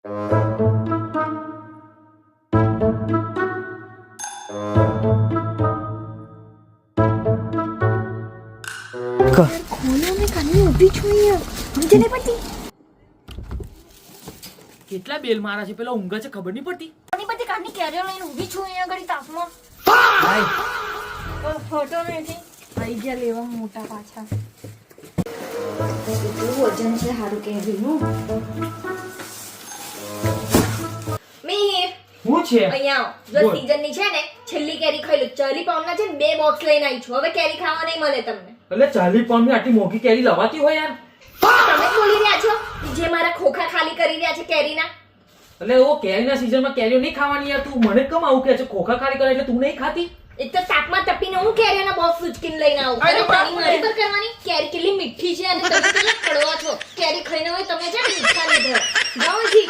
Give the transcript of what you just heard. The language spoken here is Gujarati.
કેટલા બેલ મારા છે પેલા ઊંઘે છે ખબર નહીં પડતી. કાની કેરીઓ લઈને ઊભી છું અહીંયા આગળ તાપમાં. ભાઈ ફોટો નથી આઈ ગયા લેવા મોટા પાછા. કેટલું વજન છે હારું કેરીનું. મિહિર હું છે અહીંયા આવો. જો સીઝનની છે ને છેલ્લી કેરી ખાઈ લો. 40 પાઉન્ડના છે ને 2 બોક્સ લઈને આવી છું. હવે કેરી ખાવા નહીં મળે તમને. એટલે 40 પાઉન્ડની આટલી મોંઘી કેરી લવાતી હોય યાર. તમે જ બોલી રહ્યા છો જે મારા ખોખા ખાલી કરી રહ્યા છે કેરીના. એટલે ઓ કેરીના સીઝનમાં કેરીઓ નહીં ખાવાની યાર. તું મને કેમ આવું કહે છે? ખોખા ખારી કરે એટલે તું નહીં ખાતી? એક તો તાપમાં તપીને હું કેરીના બોક્સ ઉચકીને લઈને આવું. અરે તારી મારી પર કરવાની. કેરી કેટલી મીઠી છે અને તમે કેટલા કડવા છો. કેરી ખાઈને હોય તમે છે ને મીઠા લીધો. જાઓ જી.